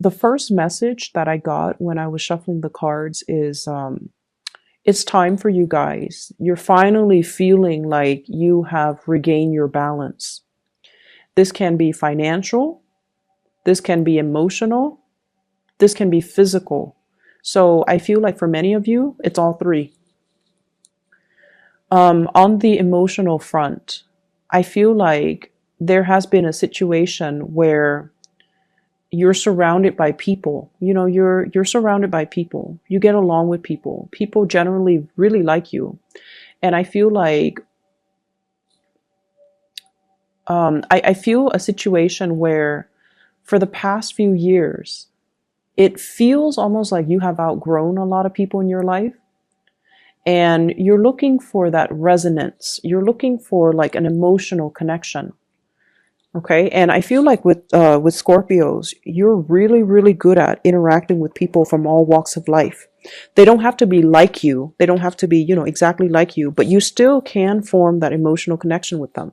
the first message that I got when I was shuffling the cards is it's time for you guys. You're finally feeling like you have regained your balance. This can be financial, this can be emotional, this can be physical. So I feel like for many of you, it's all three. On the emotional front, I feel like there has been a situation where you're surrounded by people. You know, you're surrounded by people. You get along with people. People generally really like you. And I feel like I feel a situation where for the past few years, it feels almost like you have outgrown a lot of people in your life. And you're looking for that resonance. You're looking for like an emotional connection. Okay. And I feel like with Scorpios, you're really, really good at interacting with people from all walks of life. They don't have to be like you. They don't have to be, you know, exactly like you, but you still can form that emotional connection with them.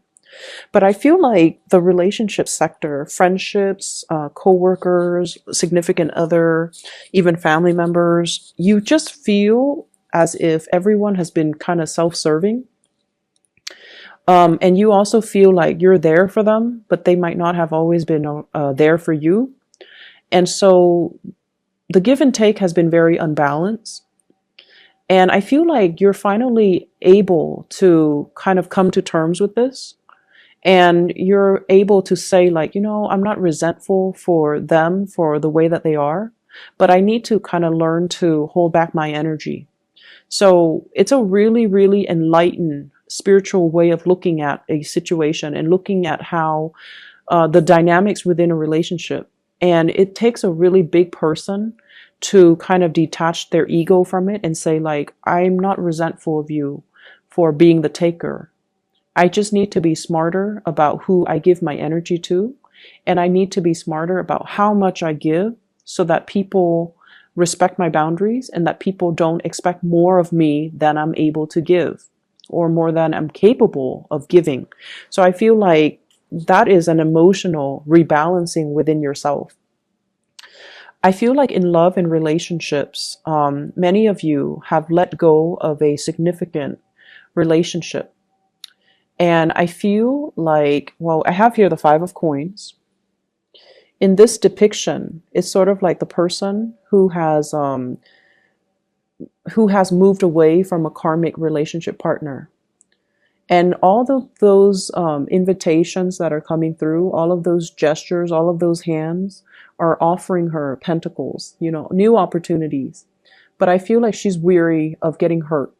But I feel like the relationship sector, friendships, co-workers, significant other, even family members, you just feel as if everyone has been kind of self-serving. And you also feel like you're there for them, but they might not have always been there for you. And so the give and take has been very unbalanced. And I feel like you're finally able to kind of come to terms with this. And you're able to say like, you know, I'm not resentful for them for the way that they are, but I need to kind of learn to hold back my energy. So it's a really, really enlightened spiritual way of looking at a situation and looking at how the dynamics within a relationship. And it takes a really big person to kind of detach their ego from it and say like, I'm not resentful of you for being the taker. I just need to be smarter about who I give my energy to. And I need to be smarter about how much I give so that people respect my boundaries and that people don't expect more of me than I'm able to give or more than I'm capable of giving. So I feel like that is an emotional rebalancing within yourself. I feel like in love and relationships, many of you have let go of a significant relationship. And I feel like, well, I have here the Five of Coins. In this depiction, it's sort of like the person who has moved away from a karmic relationship partner. And all of those invitations that are coming through, all of those gestures, all of those hands are offering her pentacles, you know, new opportunities. But I feel like she's weary of getting hurt.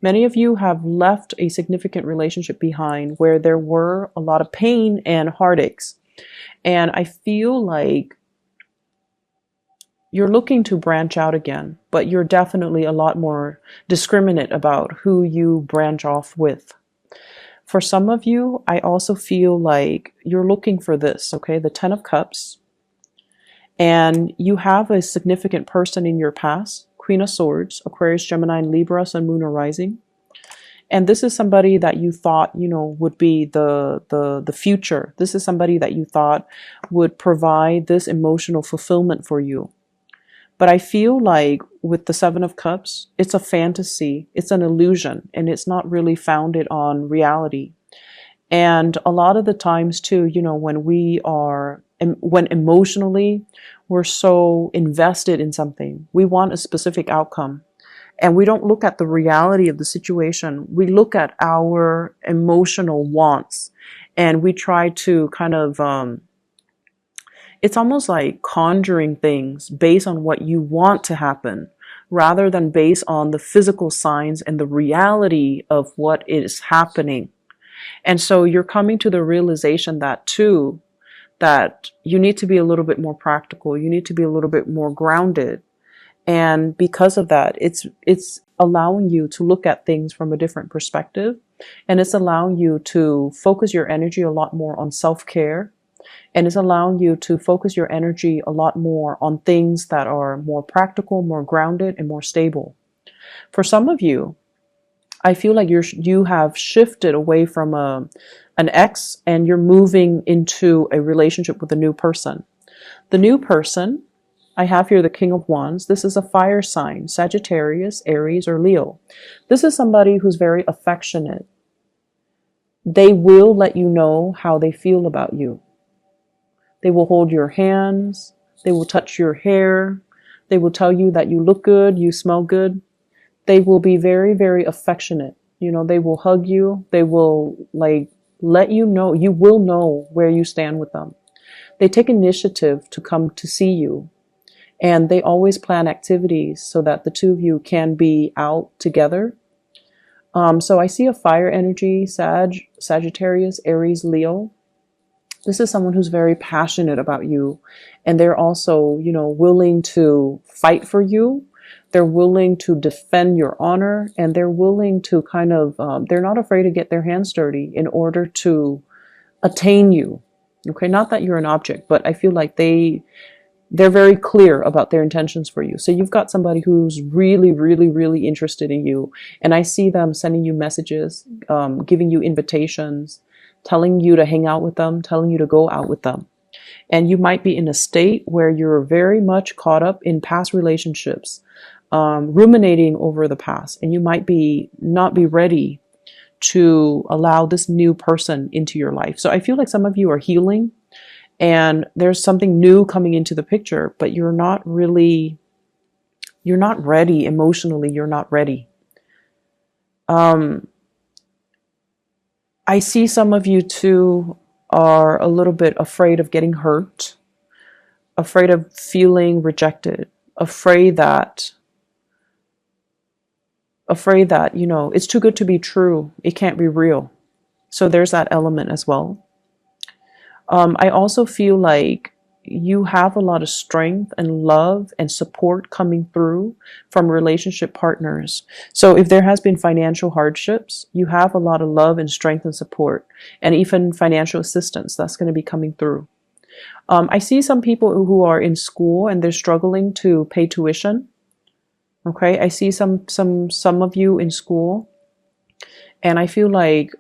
Many of you have left a significant relationship behind where there were a lot of pain and heartaches. And I feel like you're looking to branch out again, but you're definitely a lot more discriminate about who you branch off with. For some of you, I also feel like you're looking for this, okay? The Ten of Cups. And you have a significant person in your past, Queen of Swords, Aquarius, Gemini, and Libra, Sun, Moon, or Rising. And this is somebody that you thought, you know, would be the future. This is somebody that you thought would provide this emotional fulfillment for you. But I feel like with the Seven of Cups, it's a fantasy, it's an illusion, and it's not really founded on reality. And a lot of the times too, you know, when emotionally we're so invested in something, we want a specific outcome. And we don't look at the reality of the situation. We look at our emotional wants and we try to kind of, it's almost like conjuring things based on what you want to happen rather than based on the physical signs and the reality of what is happening. And so you're coming to the realization that too, that you need to be a little bit more practical. You need to be a little bit more grounded. And because of that, it's allowing you to look at things from a different perspective. And it's allowing you to focus your energy a lot more on self-care. And it's allowing you to focus your energy a lot more on things that are more practical, more grounded, and more stable. For some of you, I feel like you have shifted away from an ex and you're moving into a relationship with a new person. The new person I have here the King of Wands. This is a fire sign, Sagittarius, Aries, or Leo. This is somebody who's very affectionate. They will let you know how they feel about you. They will hold your hands. They will touch your hair. They will tell you that you look good, you smell good. They will be very, very affectionate. They will hug you. They will let you know, you will know where you stand with them. They take initiative to come to see you. And they always plan activities so that the two of you can be out together. So I see a fire energy, Sagittarius, Aries, Leo. This is someone who's very passionate about you. And they're also, willing to fight for you. They're willing to defend your honor. And they're willing to they're not afraid to get their hands dirty in order to attain you. Okay, not that you're an object, but I feel like they're very clear about their intentions for you. So you've got somebody who's really, really, really interested in you. And I see them sending you messages, giving you invitations, telling you to hang out with them, telling you to go out with them. And you might be in a state where you're very much caught up in past relationships, ruminating over the past. And you might not be ready to allow this new person into your life. So I feel like some of you are healing. And there's something new coming into the picture, but you're not ready emotionally. You're not ready. I see some of you too are a little bit afraid of getting hurt, afraid of feeling rejected, afraid that, it's too good to be true. It can't be real. So there's that element as well. I also feel like you have a lot of strength and love and support coming through from relationship partners. So if there has been financial hardships, you have a lot of love and strength and support, and even financial assistance that's going to be coming through. I see some people who are in school and they're struggling to pay tuition. Okay, I see some of you in school, and I feel like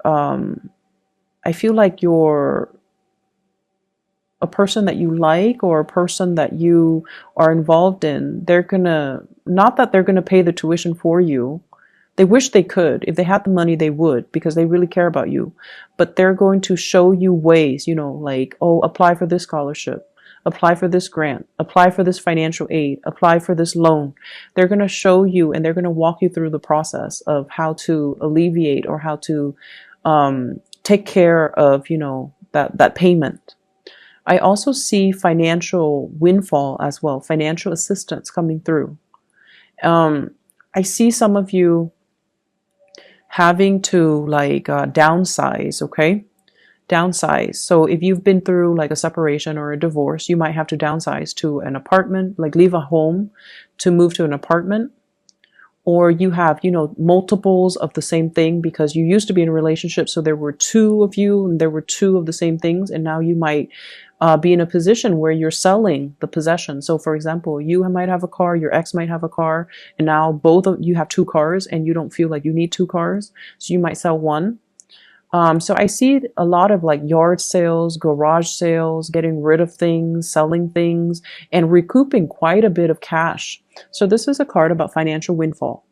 you're a person that you like, or a person that you are involved in. Not that they're gonna pay the tuition for you. They wish they could. If they had the money, they would, because they really care about you. But they're going to show you ways, apply for this scholarship, apply for this grant, apply for this financial aid, apply for this loan. They're going to show you, and they're going to walk you through the process of how to alleviate, or how to take care of, that payment. I also see financial windfall as well, financial assistance coming through. I see some of you having to downsize, okay? Downsize. So if you've been through like a separation or a divorce, you might have to downsize to an apartment, like leave a home to move to an apartment. Or you have, multiples of the same thing, because you used to be in a relationship. So there were two of you and there were two of the same things. And now you might be in a position where you're selling the possession. So for example, you might have a car, your ex might have a car, and now both of you have two cars and you don't feel like you need two cars. So you might sell one. So I see a lot of like yard sales, garage sales, getting rid of things, selling things, and recouping quite a bit of cash. So this is a card about financial windfall.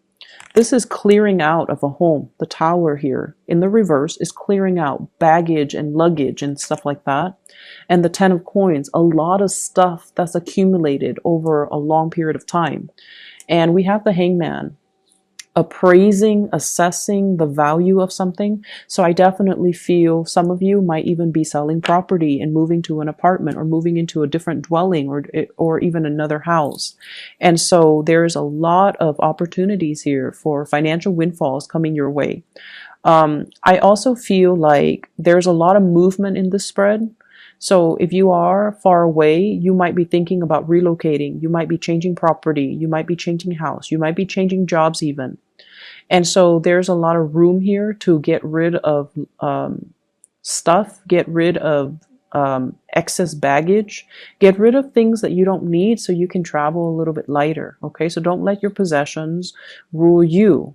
This is clearing out of a home. The Tower here in the reverse is clearing out baggage and luggage and stuff like that. And the Ten of Coins, a lot of stuff that's accumulated over a long period of time. And we have the Hangman, appraising, assessing the value of something. So I definitely feel some of you might even be selling property and moving to an apartment, or moving into a different dwelling, or even another house. And so there's a lot of opportunities here for financial windfalls coming your way. I also feel like there's a lot of movement in this spread. So if you are far away, you might be thinking about relocating. You might be changing property. You might be changing house. You might be changing jobs even. And so there's a lot of room here to get rid of stuff, get rid of excess baggage, get rid of things that you don't need, so you can travel a little bit lighter. Okay, so don't let your possessions rule you.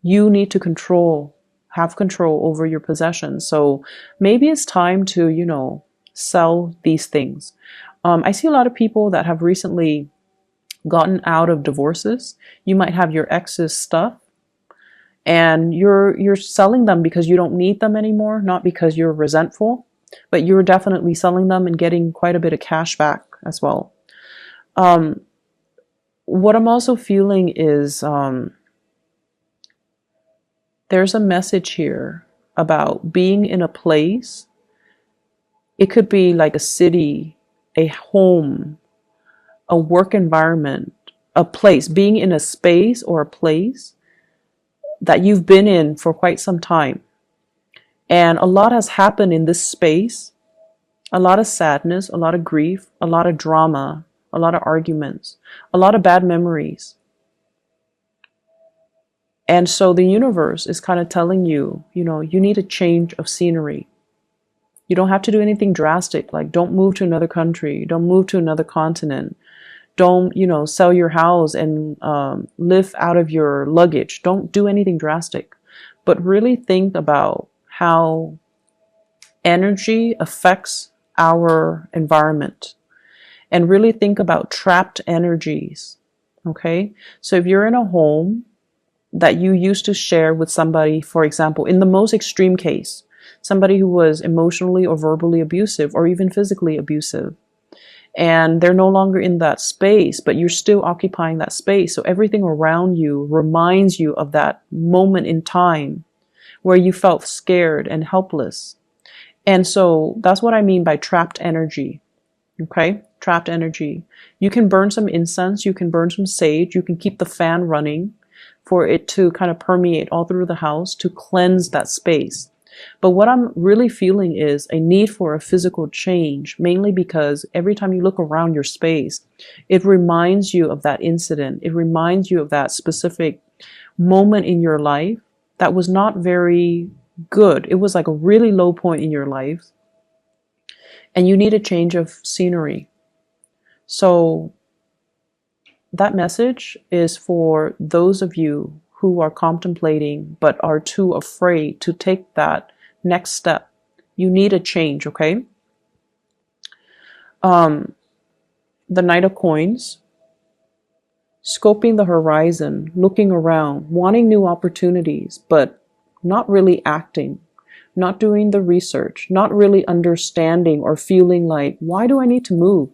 You need to have control over your possessions. So maybe it's time to, sell these things. I see a lot of people that have recently gotten out of divorces. You might have your ex's stuff and you're selling them because you don't need them anymore, not because you're resentful, but you're definitely selling them and getting quite a bit of cash back as well. What I'm also feeling is there's a message here about being in a place. It could be like a city, a home, a work environment, a place, being in a space or a place that you've been in for quite some time. And a lot has happened in this space, a lot of sadness, a lot of grief, a lot of drama, a lot of arguments, a lot of bad memories. And so the universe is kind of telling you, you need a change of scenery. You don't have to do anything drastic, like don't move to another country, don't move to another continent, don't, sell your house and live out of your luggage. Don't do anything drastic, but really think about how energy affects our environment and really think about trapped energies. Okay. So if you're in a home that you used to share with somebody, for example, in the most extreme case, somebody who was emotionally or verbally abusive or even physically abusive, and they're no longer in that space, but you're still occupying that space. So everything around you reminds you of that moment in time where you felt scared and helpless. And so that's what I mean by trapped energy. Okay? Trapped energy. You can burn some incense, you can burn some sage, you can keep the fan running for it to kind of permeate all through the house to cleanse that space. But what I'm really feeling is a need for a physical change, mainly because every time you look around your space, it reminds you of that incident. It reminds you of that specific moment in your life that was not very good. It was like a really low point in your life, and you need a change of scenery. So that message is for those of you who are contemplating but are too afraid to take that next step. You need a change, okay? The Knight of Coins, scoping the horizon, looking around, wanting new opportunities, but not really acting, not doing the research, not really understanding or feeling like, why do I need to move?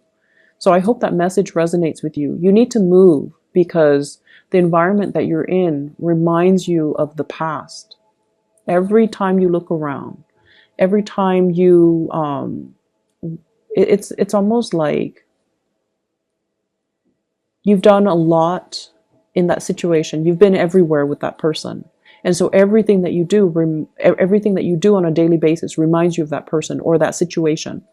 So I hope that message resonates with you. You need to move because the environment that you're in reminds you of the past. Every time you look around, every time you, it's almost like you've done a lot in that situation. You've been everywhere with that person. And so everything that you do on a daily basis reminds you of that person or that situation.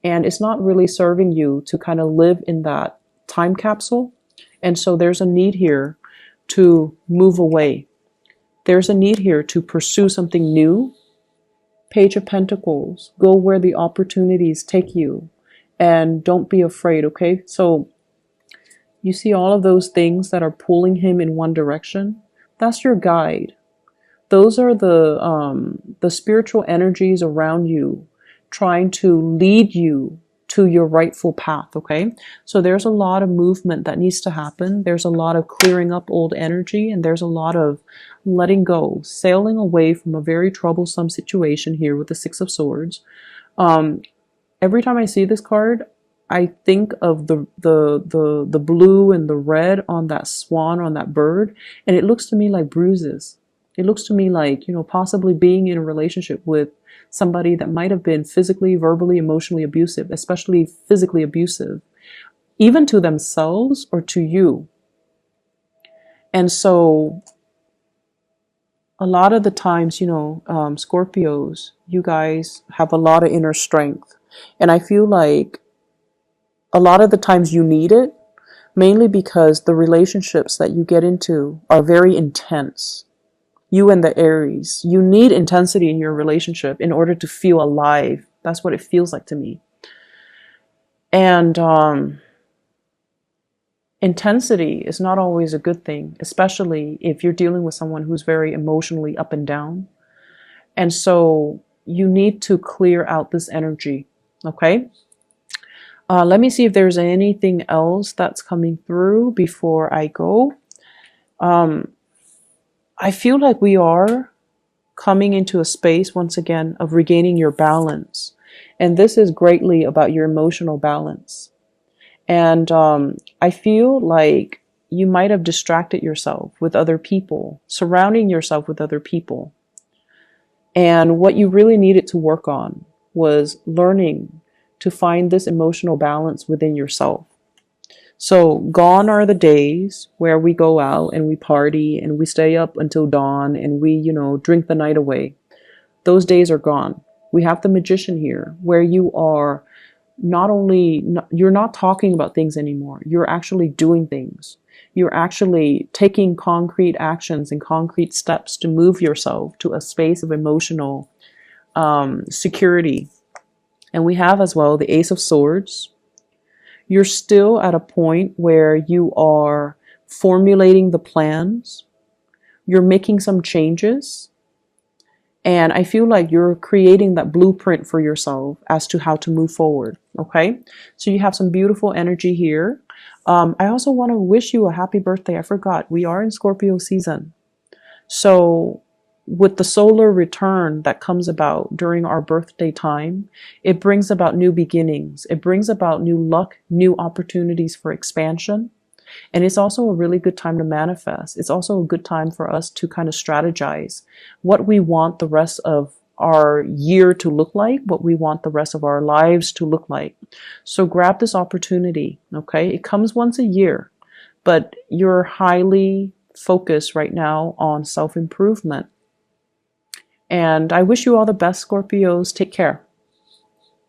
And it's not really serving you to kind of live in that time capsule. And so there's a need here to move away. There's a need here to pursue something new. Page of Pentacles, go where the opportunities take you and don't be afraid, okay? So you see all of those things that are pulling him in one direction. That's your guide. Those are the spiritual energies around you trying to lead you to your rightful path, okay? So there's a lot of movement that needs to happen. There's a lot of clearing up old energy, and there's a lot of letting go, sailing away from a very troublesome situation here with the Six of Swords. Every time I see this card, I think of the blue and the red on that swan, on that bird, and it looks to me like bruises. It looks to me like, possibly being in a relationship with somebody that might have been physically, verbally, emotionally abusive, especially physically abusive, even to themselves or to you. And so a lot of the times, Scorpios, you guys have a lot of inner strength. And I feel like a lot of the times you need it, mainly because the relationships that you get into are very intense. You and the Aries, you need intensity in your relationship in order to feel alive. That's what it feels like to me. And intensity is not always a good thing, especially if you're dealing with someone who's very emotionally up and down. And so you need to clear out this energy, okay? Let me see if there's anything else that's coming through before I go. I feel like we are coming into a space once again of regaining your balance. And this is greatly about your emotional balance. And I feel like you might have distracted yourself with other people, surrounding yourself with other people. And what you really needed to work on was learning to find this emotional balance within yourself. So gone are the days where we go out and we party and we stay up until dawn and we, drink the night away. Those days are gone. We have the magician here where you are you're not talking about things anymore. You're actually doing things. You're actually taking concrete actions and concrete steps to move yourself to a space of emotional security. And we have as well the Ace of Swords. You're still at a point where you are formulating the plans. You're making some changes. And I feel like you're creating that blueprint for yourself as to how to move forward. Okay. So you have some beautiful energy here. I also want to wish you a happy birthday. I forgot. We are in Scorpio season. So with the solar return that comes about during our birthday time, it brings about new beginnings. It brings about new luck, new opportunities for expansion. And it's also a really good time to manifest. It's also a good time for us to kind of strategize what we want the rest of our year to look like, what we want the rest of our lives to look like. So grab this opportunity, okay? It comes once a year, but you're highly focused right now on self-improvement. And I wish you all the best, Scorpios. Take care.